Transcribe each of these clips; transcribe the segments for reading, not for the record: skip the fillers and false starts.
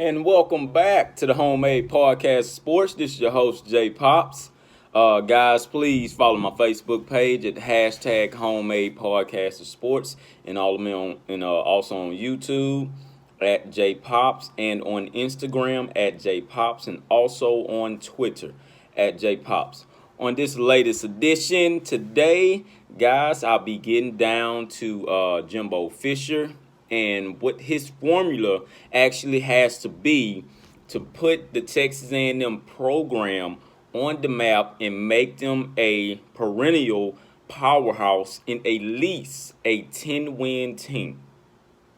And welcome back to the Homemade Podcast Sports. This is your host, Jay Pops. Guys, please follow my Facebook page at hashtag Homemade Podcast Sports and all of me on and also on YouTube at J Pops and on Instagram at J Pops and also on Twitter at J Pops. On this latest edition today, guys, I'll be getting down to Jimbo Fisher and what his formula actually has to be to put the Texas A&M program on the map and make them a perennial powerhouse in at least a 10-win team.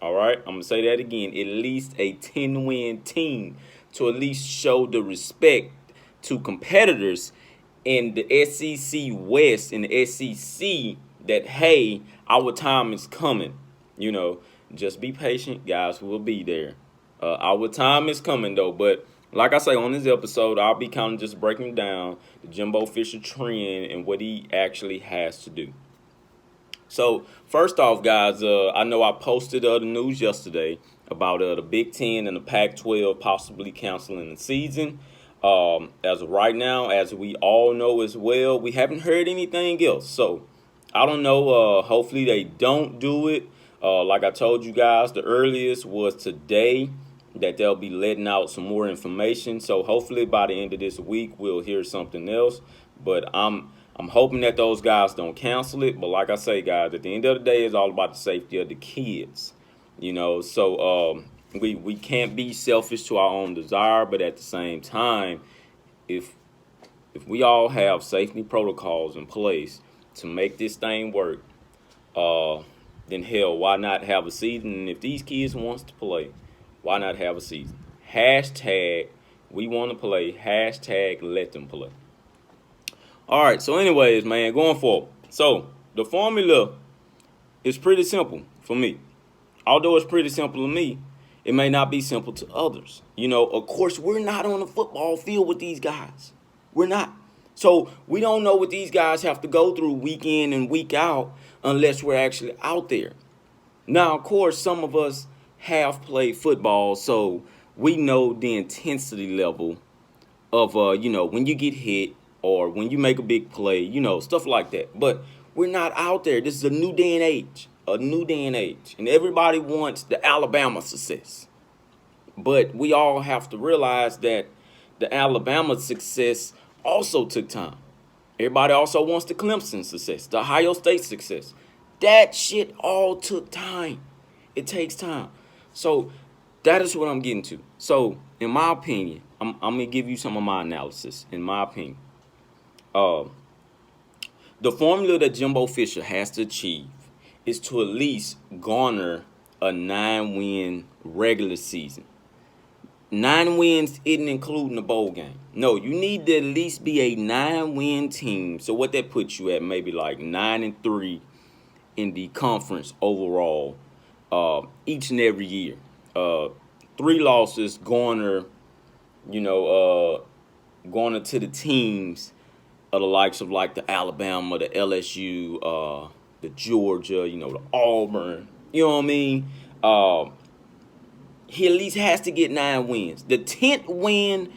All right, I'm going to say that again, at least a 10-win team to at least show the respect to competitors in the SEC West and the SEC that, hey, our time is coming, Just be patient, guys. We'll be there. Our time is coming, though. But like I say, on this episode, I'll be kind of just breaking down the Jimbo Fisher trend and what he actually has to do. So, first off, guys, I know I posted the news yesterday about the Big Ten and the Pac-12 possibly canceling the season. As of right now, as we all know as well, we haven't heard anything else. So, I don't know. Hopefully, they don't do it. Like I told you guys, the earliest was today that they'll be letting out some more information. So hopefully by the end of this week, we'll hear something else. But I'm hoping that those guys don't cancel it. But like I say, guys, at the end of the day, it's all about the safety of the kids. So we can't be selfish to our own desire. But at the same time, if we all have safety protocols in place to make this thing work, then hell, why not have a season? And if these kids wants to play, why not have a season? Hashtag we want to play. Hashtag let them play. All right, so anyways, man, going forward. So the formula is pretty simple for me. Although it's pretty simple to me, it may not be simple to others. Of course, we're not on the football field with these guys. We're not. So we don't know what these guys have to go through week in and week out unless we're actually out there. Now, of course, some of us have played football, so we know the intensity level of, when you get hit or when you make a big play, stuff like that. But we're not out there. This is a new day and age, and everybody wants the Alabama success. But we all have to realize that the Alabama success also took time. Everybody also wants the Clemson success, the Ohio State success. That shit all took time. It takes time. So that is what I'm getting to. So in my opinion, I'm going to give you some of my analysis. In my opinion, the formula that Jimbo Fisher has to achieve is to at least garner a 9-win regular season. 9 wins isn't including the bowl game. No, you need to at least be a 9-win team. So what that puts you at, maybe like 9-3 in the conference overall, each and every year. 3 losses garner to the teams of the likes of like the Alabama, the LSU, the Georgia, the Auburn. You know what I mean? He at least has to get 9 wins. The 10th win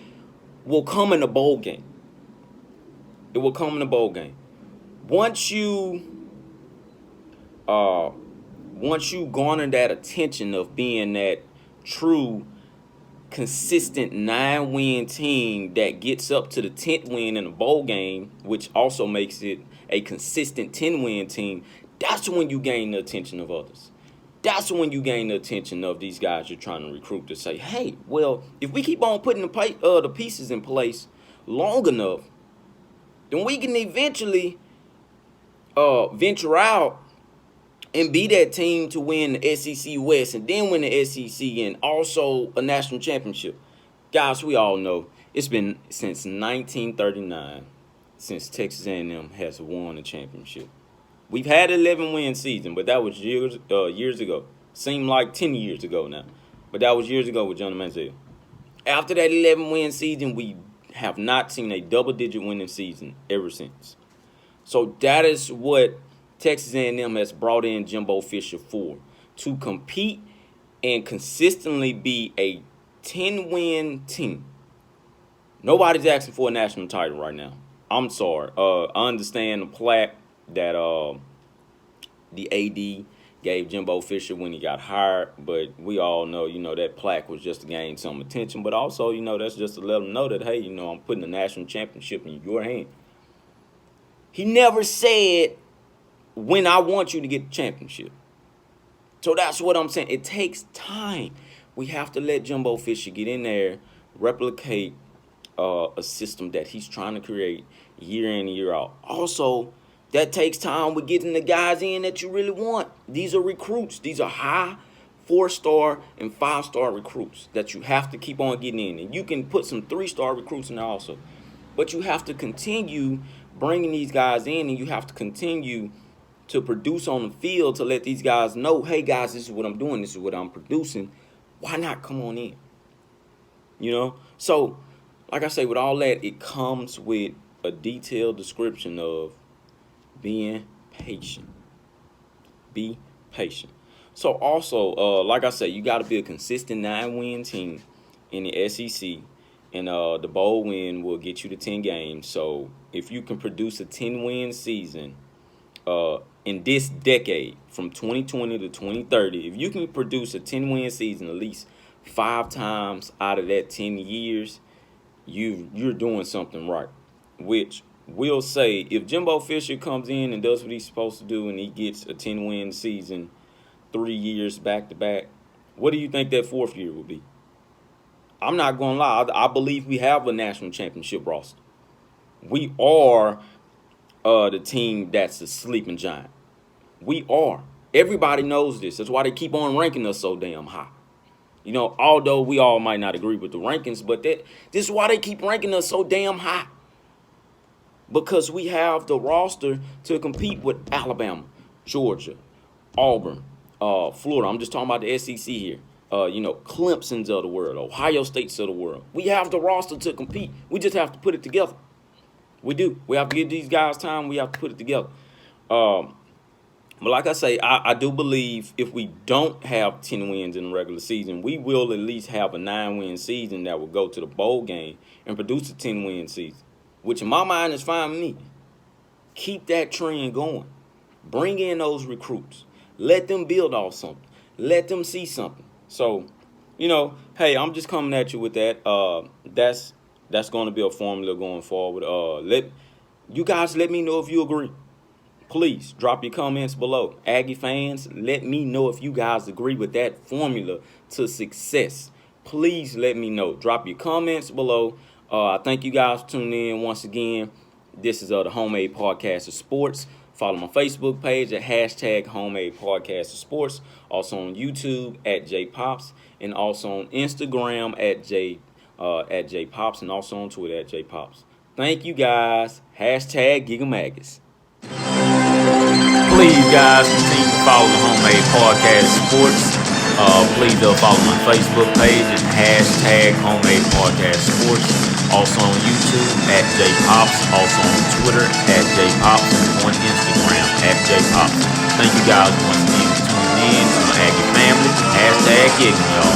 will come in the bowl game. It will come in the bowl game. Once you garner that attention of being that true, consistent 9-win team that gets up to the 10th win in the bowl game, which also makes it a consistent 10-win team, that's when you gain the attention of others. That's when you gain the attention of these guys you're trying to recruit to say, hey, well, if we keep on putting the pieces in place long enough, then we can eventually venture out and be that team to win the SEC West and then win the SEC and also a national championship. Guys, we all know it's been since 1939 since Texas A&M has won a championship. We've had an 11-win season, but that was years ago. Seemed like 10 years ago now. But that was years ago with Johnny Manziel. After that 11-win season, we have not seen a double-digit winning season ever since. So that is what Texas A&M has brought in Jimbo Fisher for, to compete and consistently be a 10-win team. Nobody's asking for a national title right now. I'm sorry. I understand the plaque that the AD gave Jimbo Fisher when he got hired, but we all know, that plaque was just to gain some attention. But also, that's just to let them know that, hey, I'm putting the national championship in your hand. He never said when I want you to get the championship. So that's what I'm saying. It takes time. We have to let Jimbo Fisher get in there, replicate a system that he's trying to create year in and year out. Also, that takes time with getting the guys in that you really want. These are recruits. These are high 4-star and 5-star recruits that you have to keep on getting in. And you can put some 3-star recruits in there also. But you have to continue bringing these guys in, and you have to continue to produce on the field to let these guys know, hey, guys, this is what I'm doing. This is what I'm producing. Why not come on in? So, like I say, with all that, it comes with a detailed description of being patient. Be patient. So, also, like I say, you got to be a consistent 9-win team in the SEC. And the bowl win will get you to 10 games. So, if you can produce a 10-win season in this decade, from 2020 to 2030, if you can produce a 10-win season at least 5 times out of that 10 years, you're doing something right. Which will say, if Jimbo Fisher comes in and does what he's supposed to do and he gets a 10-win season 3 years back-to-back, what do you think that 4th year will be? I'm not going to lie. I believe we have a national championship roster. We are the team that's a sleeping giant. We are. Everybody knows this. That's why they keep on ranking us so damn high. Although we all might not agree with the rankings, but this is why they keep ranking us so damn high. Because we have the roster to compete with Alabama, Georgia, Auburn, Florida. I'm just talking about the SEC here. Clemson's of the world, Ohio State's of the world. We have the roster to compete. We just have to put it together. We do. We have to give these guys time. We have to put it together. But like I say, I do believe if we don't have 10 wins in the regular season, we will at least have a 9-win season that will go to the bowl game and produce a 10-win season, which in my mind is fine with me. Keep that trend going. Bring in those recruits. Let them build off something. Let them see something. So, hey, I'm just coming at you with that. That's going to be a formula going forward. Let me know if you agree. Please drop your comments below. Aggie fans, let me know if you guys agree with that formula to success. Please let me know. Drop your comments below. I thank you guys for tuning in once again. This is the Homemade Podcast of Sports. Follow my Facebook page at # Homemade Podcast of Sports. Also on YouTube at JPops, and also on Instagram at JPops, and also on Twitter at JPops. Thank you guys. # Gigamagus. Please, guys, continue to follow the Homemade Podcast Sports. Please follow my Facebook page at # Homemade Podcast Sports. Also on YouTube at JPops. Also on Twitter at JPops, and on Instagram at JPops. Thank you guys once again for tuning in to my Aggie family. # Gigging, y'all.